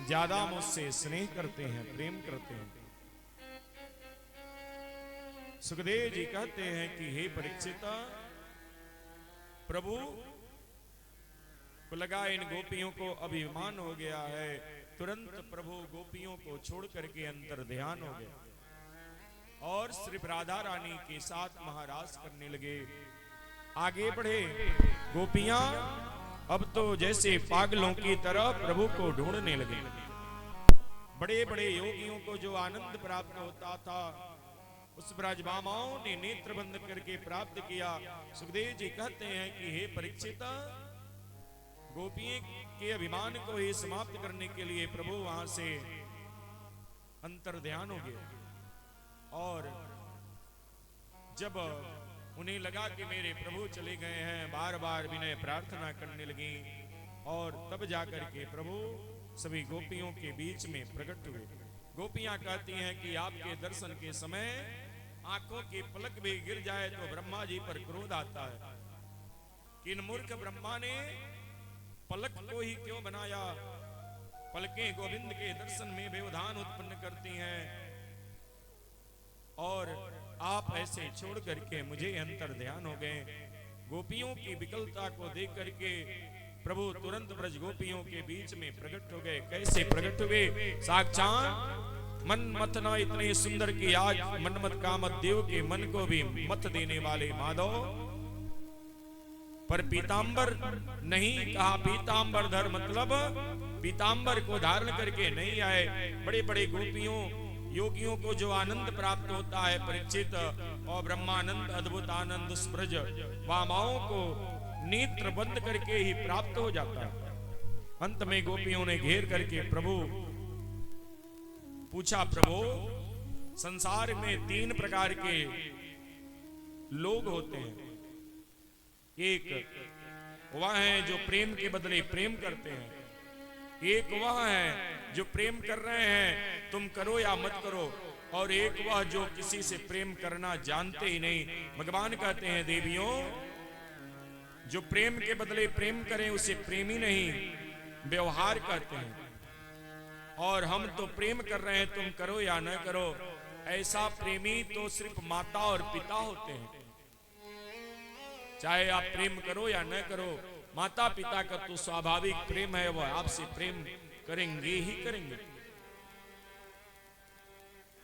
ज्यादा मुझसे स्नेह करते हैं, प्रेम करते हैं। सुखदेव जी कहते हैं कि हे परीक्षित, प्रभु को लगा इन गोपियों को अभिमान हो गया है। तुरंत प्रभु गोपियों को छोड़ करके अंतर ध्यान हो गया और सिर्फ राधा रानी के साथ महाराज करने लगे। आगे बढ़े गोपियां अब तो जैसे पागलों की तरह प्रभु को ढूंढने लगे। बड़े बड़े योगियों को जो आनंद प्राप्त होता था उस ब्रजभामाओं ने नेत्र बंद करके प्राप्त किया। सुखदेव जी कहते हैं कि हे परीक्षित, गोपियों के अभिमान को ही समाप्त करने के लिए प्रभु वहां से अंतर ध्यान हो गए और जब उन्हें लगा कि मेरे प्रभु चले गए हैं, बार बार विनय प्रार्थना करने लगी और तब जाकर के प्रभु सभी गोपियों के बीच में प्रकट हुए। गोपियां कहती हैं कि आपके दर्शन के समय आंखों की पलक भी गिर जाए तो ब्रह्मा जी पर क्रोध आता है। किन मूर्ख ब्रह्मा ने पलक को ही क्यों बनाया? पलकें गोविंद के दर्शन में व्यवधान उत्पन्न करती हैं और आप ऐसे छोड़ करके मुझे अंतर ध्यान हो गए। गोपियों की विकलता को देख करके प्रभु तुरंत ब्रज गोपियों के बीच में प्रकट हो गए। कैसे प्रकट हुए? साक्षात मन मत न इतने सुंदर की आज मनमत कामत देव के मन को भी मत देने वाले माधव, पर पीतांबर नहीं कहा। पीतांबर धर मतलब पीतांबर को धारण करके नहीं आए। बड़े बड़े गोपियों योगियों को जो आनंद प्राप्त होता है परीक्षित, और ब्रह्मानंद अद्भुत आनंद स्प्रज वामाओं को नेत्र बंद करके ही प्राप्त हो जाता है। अंत में गोपियों ने घेर करके प्रभु पूछा, प्रभु संसार में 3 प्रकार के लोग होते हैं। एक वह है जो प्रेम के बदले प्रेम करते हैं, एक वह है जो प्रेम कर रहे हैं तुम करो या मत करो, और एक वह जो किसी से प्रेम करना जानते ही नहीं। भगवान कहते हैं देवियों, जो प्रेम के बदले प्रेम करें उसे प्रेमी नहीं व्यवहार कहते हैं, और हम तो प्रेम कर रहे हैं तुम करो या न करो। ऐसा प्रेमी तो सिर्फ माता और पिता होते हैं। चाहे आप प्रेम करो या न करो, माता पिता का तो स्वाभाविक प्रेम है, वह आपसे प्रेम करेंगे ही करेंगे।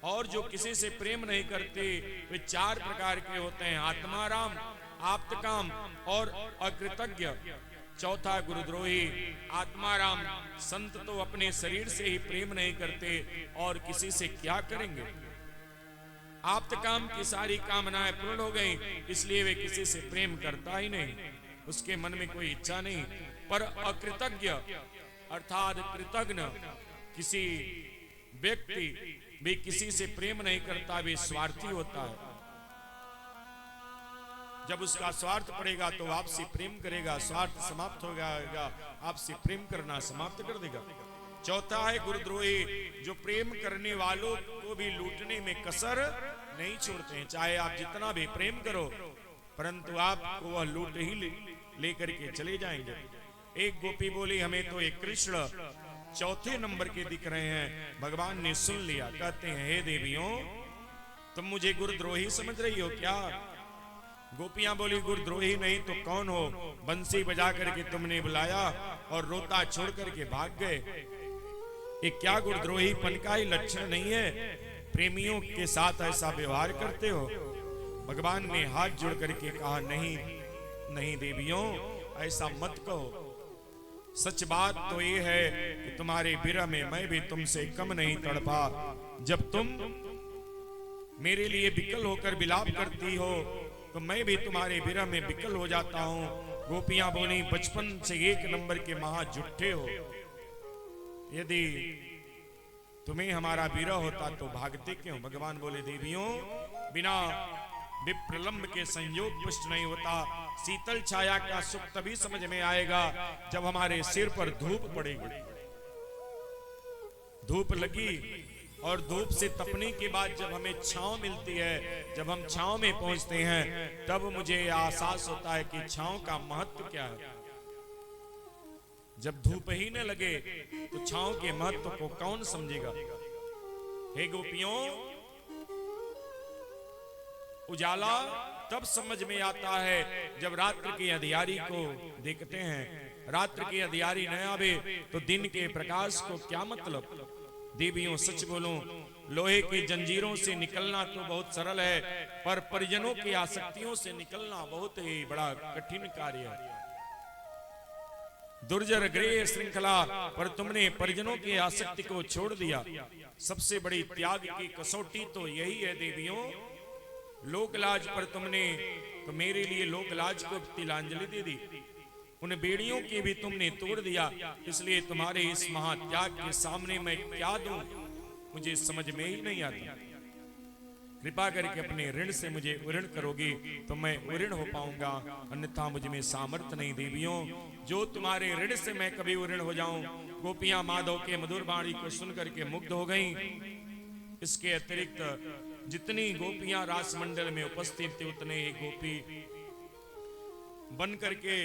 और जो किसी से प्रेम नहीं करते वे 4 प्रकार के होते हैं, आत्माराम, आप्तकाम और अकृतज्ञ। चौथा गुरुद्रोही। आत्माराम संत तो अपने शरीर से ही प्रेम नहीं करते और किसी से क्या करेंगे। आप्तकाम की सारी कामनाएं पूर्ण हो गई, इसलिए वे किसी से प्रेम करता ही नहीं, उसके मन में कोई इच्छा नहीं। पर अकृतज्ञ अर्थात कृतज्ञ किसी व्यक्ति भी किसी से प्रेम नहीं करता, वे स्वार्थी होता है। जब उसका स्वार्थ पड़ेगा तो आपसे प्रेम करेगा, स्वार्थ समाप्त हो जाएगा आपसे प्रेम करना समाप्त कर देगा। चौथा है गुरुद्रोही, जो प्रेम करने वालों को भी लूटने में कसर नहीं छोड़ते हैं। चाहे आप जितना भी प्रेम करो परंतु आपको वह लूट ही लेकर के चले जाएंगे। एक गोपी बोली, हमें तो एक कृष्ण 4थे नंबर के दिख रहे हैं। भगवान ने सुन लिया, कहते हैं हे देवियों, तुम मुझे गुरुद्रोही समझ रही हो क्या? गोपियां बोली, गुरुद्रोही नहीं तो कौन हो? बंसी बजा करके तुमने बुलाया और रोता छोड़ करके भाग गए। ये क्या गुरुद्रोहीपन का ही लक्षण नहीं है? प्रेमियों के साथ ऐसा व्यवहार करते हो? भगवान ने हाथ जोड़ करके कहा, नहीं नहीं देवियों, ऐसा मत कहो। सच बात तो ये है कि तुम्हारे विरह में मैं भी तुमसे कम नहीं तड़पा। जब तुम मेरे लिए विकल होकर विलाप करती हो तो मैं भी तुम्हारे विरह में विकल हो जाता हूं। गोपियां बोली, बचपन से 1 नंबर के महा झूठे हो। यदि तुम्हें हमारा विरह होता तो भागते क्यों? भगवान बोले, देवियों, बिना विप्रलंब के संयोग पुष्ट नहीं होता। शीतल छाया का सुख तभी समझ में आएगा जब हमारे सिर पर धूप पड़ेगी। धूप लगी और धूप से तपने के बाद जब हमें छांव मिलती है, जब हम छांव में पहुंचते हैं, तब मुझे एहसास होता है कि छांव का महत्व क्या है। जब धूप ही न लगे तो छांव के महत्व को कौन समझेगा। हे गोपियों, उजाला तब समझ में आता है जब रात्र की अंधियारी को देखते हैं। रात्र की अंधियारी न आवे तो दिन के प्रकाश को क्या मतलब। देवियों सच बोलो, लोहे की जंजीरों से निकलना तो बहुत सरल है, पर परिजनों की आसक्तियों से निकलना बहुत ही बड़ा कठिन कार्य है। दुर्जर गृह श्रृंखला पर तुमने परिजनों की आसक्ति को छोड़ दिया। सबसे बड़ी त्याग की कसौटी तो यही है देवियों। लोकलाज पर तुमने तो मेरे लिए लोकलाज को तिलांजलि दे दी। उन बेड़ियों की भी तुमने तोड़ दिया। इसलिए तुम्हारे इस महात्याग के सामने मैं क्या दूं, मुझे समझ में ही नहीं आता। कृपा करके अपने ऋण से मुझे उऋण करोगी तो मैं उऋण हो पाऊंगा, अन्यथा मुझ में सामर्थ्य नहीं। देवियों, जो तुम्हारे ऋण से मैं कभी उऋण हो जाऊं। गोपियां माधव के मधुर वाणी को सुनकर के मुग्ध हो गईं। इसके अतिरिक्त जितनी गोपियां रास मंडल में उपस्थित थे उतने ही गोपी बन करके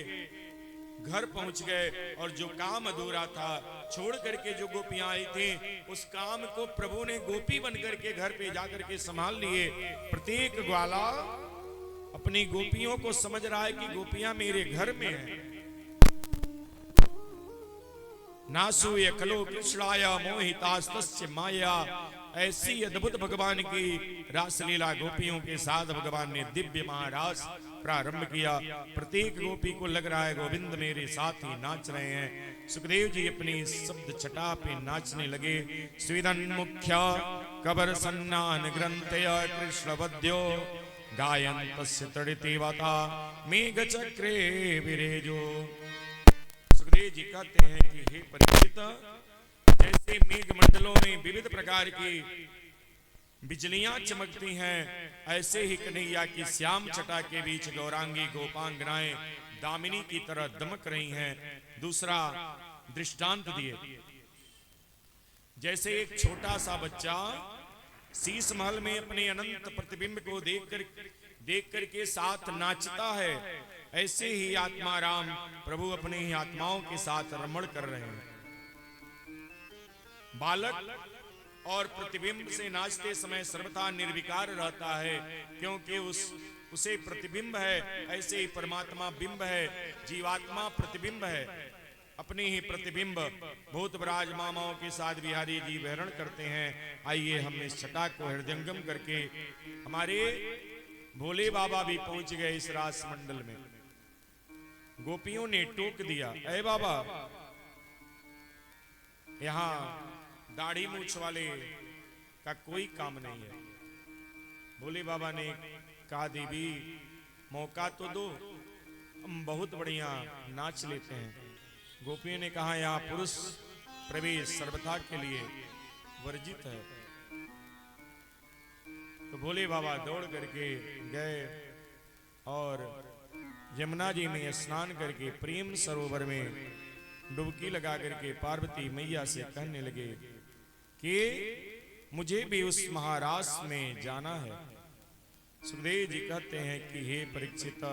घर पहुंच गए। और जो काम अधूरा था छोड़ करके जो गोपियां आई थी, उस काम को प्रभु ने गोपी बन करके घर पे जाकर के संभाल लिए। प्रत्येक ग्वाला अपनी गोपियों को समझ रहा है कि गोपियां मेरे घर में हैं। नासूय खलो कृष्णाया मोहितास्तस्य माया। ऐसी अद्भुत भगवान की रासलीला गोपियों के साथ भगवान ने दिव्य महारास प्रारंभ किया। प्रत्येक गोपी को लग रहा है गोविंद मेरे साथ ही नाच रहे हैं। सुखदेव जी अपनी शब्द छटा पे नाचने लगे। स्विदन मुख्य कबर सन्नान ग्रंथय कृष्ण वद्यो गायन तस्य तड़ितेवता मेघ चक्रे विरेजो। सुखदेव जी कहते हैं कि हे परीक्षित, जैसे मेघ मंडलों में विविध प्रकार की बिजलियां चमकती हैं, ऐसे ही कन्हैया की श्याम छटा के बीच गौरांगी गोपांगनाएं दामिनी की तरह दमक रही हैं। दूसरा दृष्टांत दिए, जैसे एक छोटा सा बच्चा शीश महल में अपने अनंत प्रतिबिंब को देख करके साथ नाचता है, ऐसे ही आत्मा राम प्रभु अपने ही आत्माओं के साथ रमण कर रहे हैं। बालक और प्रतिबिंब से नाचते समय सर्वथा निर्विकार रहता है, क्योंकि उसे प्रतिबिंब है। ऐसे ही परमात्मा बिंब है, जीवात्मा प्रतिबिंब है। अपने ही प्रतिबिंब भूत ब्राज मामाओं के साथ बिहारी जी विहरण करते हैं। आइए हम इस छटा को हृदयंगम करके हमारे भोले बाबा भी पहुंच गए इस रास मंडल में। गोपियों ने टोक दिया, अरे बाबा, यहां दाढ़ी मूछ वाले का कोई काम नहीं है। भोले बाबा ने कहा, देवी मौका तो दो, हम बहुत बढ़िया नाच लेते हैं। गोपियों ने कहा, यहाँ पुरुष प्रवेश सर्वथा के लिए वर्जित है। तो भोले बाबा दौड़ करके गए और यमुना जी में स्नान करके प्रेम सरोवर में डुबकी लगा करके पार्वती मैया से कहने लगे कि मुझे भी उस महारास में जाना है। सुखदेव जी कहते हैं कि हे परीक्षित,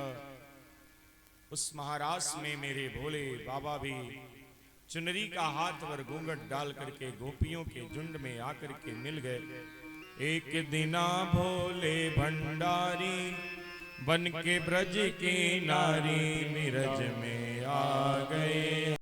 उस महारास में मेरे भोले बाबा भी चुनरी का हाथ पर घूंघट डाल करके गोपियों के झुंड में आकर के मिल गए। एक दिना भोले भंडारी बन के ब्रज की नारी मिरज में आ गए।